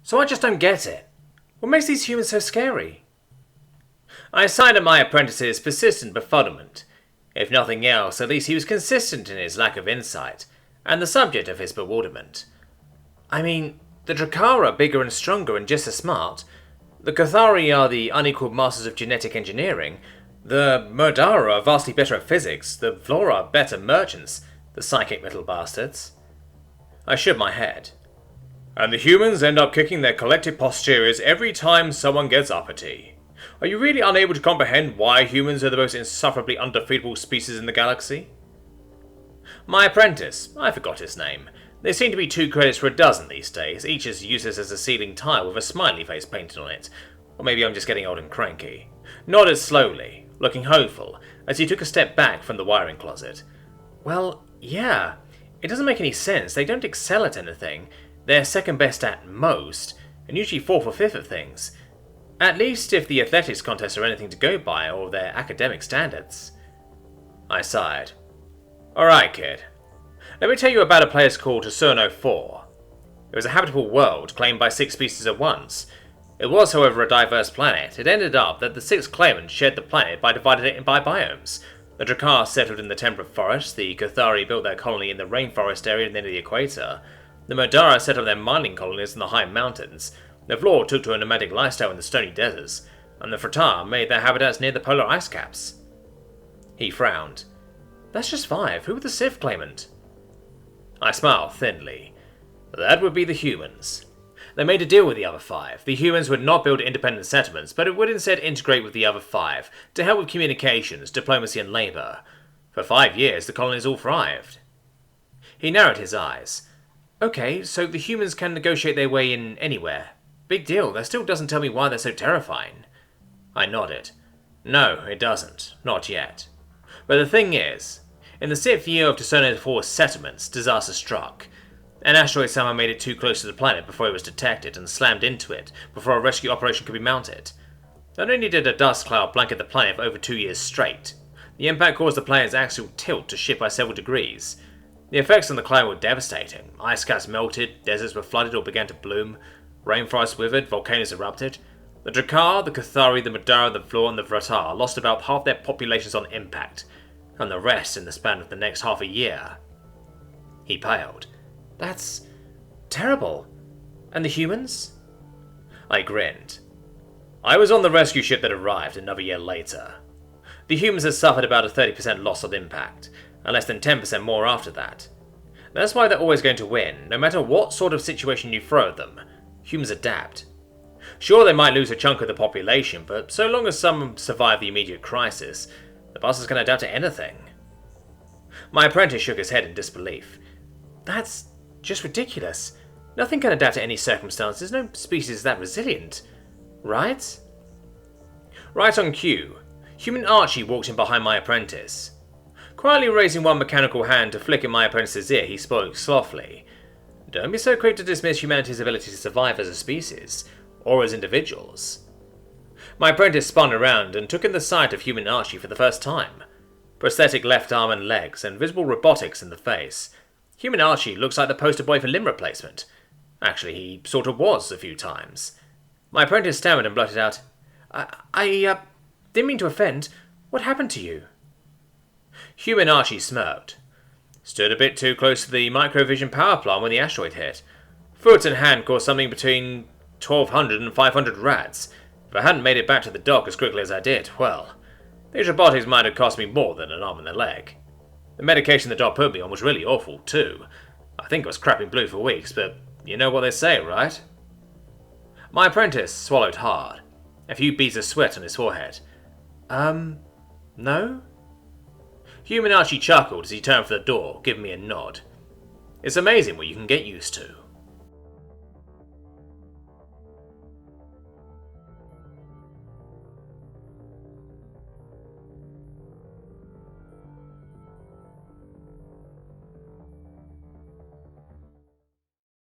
So I just don't get it. What makes these humans so scary? I sighed at my apprentice's persistent befuddlement. If nothing else, at least he was consistent in his lack of insight, and the subject of his bewilderment. I mean, the Drakar are bigger and stronger and just as smart. The Cathari are the unequalled masters of genetic engineering. The Murdara are vastly better at physics. The Vlora are better merchants, the psychic little bastards. I shook my head. And the humans end up kicking their collective posteriors every time someone gets uppity. Are you really unable to comprehend why humans are the most insufferably undefeatable species in the galaxy? My apprentice, I forgot his name. There seem to be 2 credits for a dozen these days, each as useless as a ceiling tile with a smiley face painted on it. Or maybe I'm just getting old and cranky. Nodded slowly, looking hopeful, as he took a step back from the wiring closet. Well, yeah. It doesn't make any sense. They don't excel at anything. They're second best at most, and usually 4th or 5th at things. At least if the athletics contests are anything to go by, or their academic standards. I sighed. Alright, kid. Let me tell you about a place called Tucerno 4. It was a habitable world, claimed by 6 species at once. It was, however, a diverse planet. It ended up that the 6 claimants shared the planet by dividing it by biomes. The Drakar settled in the temperate forest, the Cathari built their colony in the rainforest area near the equator, the Murdara settled their mining colonies in the high mountains, the Vlor took to a nomadic lifestyle in the stony deserts, and the Fratar made their habitats near the polar ice caps. He frowned. That's just 5. Who were the Sith claimant? I smiled thinly. That would be the humans. They made a deal with the other 5. The humans would not build independent settlements, but it would instead integrate with the other 5 to help with communications, diplomacy, and labor. For 5 years, the colonies all thrived. He narrowed his eyes. Okay, so the humans can negotiate their way in anywhere. Big deal. That still doesn't tell me why they're so terrifying. I nodded. No, it doesn't. Not yet. But the thing is, in the 6th year of Tucerno 4's settlements, disaster struck. An asteroid somehow made it too close to the planet before it was detected and slammed into it before a rescue operation could be mounted. Not only did a dust cloud blanket the planet for over 2 years straight, the impact caused the planet's axial tilt to shift by several degrees. The effects on the climate were devastating. Ice caps melted, deserts were flooded or began to bloom, rainforests withered, volcanoes erupted. The Drakar, the Cathari, the Murdara, the Vlor, and the Fratar lost about half their populations on impact, and the rest in the span of the next half a year. He paled. That's terrible. And the humans? I grinned. I was on the rescue ship that arrived another year later. The humans had suffered about a 30% loss of impact, and less than 10% more after that. That's why they're always going to win, no matter what sort of situation you throw at them. Humans adapt. Sure, they might lose a chunk of the population, but so long as some survive the immediate crisis, the bastards can adapt to anything. My apprentice shook his head in disbelief. That's just ridiculous. Nothing can adapt to any circumstances. No species is that resilient. Right? Right on cue, human Archie walked in behind my apprentice. Quietly raising one mechanical hand to flick in my apprentice's ear, he spoke softly. Don't be so quick to dismiss humanity's ability to survive as a species, or as individuals. My apprentice spun around and took in the sight of human Archie for the first time. Prosthetic left arm and legs, and visible robotics in the face. Human Archie looks like the poster boy for limb replacement. Actually, he sort of was a few times. My apprentice stammered and blurted out, I didn't mean to offend. What happened to you? Human Archie smirked. Stood a bit too close to the microvision power plant when the asteroid hit. Foot and hand caused something between 1,200 and 500 rats. If I hadn't made it back to the dock as quickly as I did, well, these robotics might have cost me more than an arm and a leg. The medication the doc put me on was really awful, too. I think I was crapping blue for weeks, but you know what they say, right? My apprentice swallowed hard, a few beads of sweat on his forehead. No? Human Archie chuckled as he turned for the door, giving me a nod. It's amazing what you can get used to.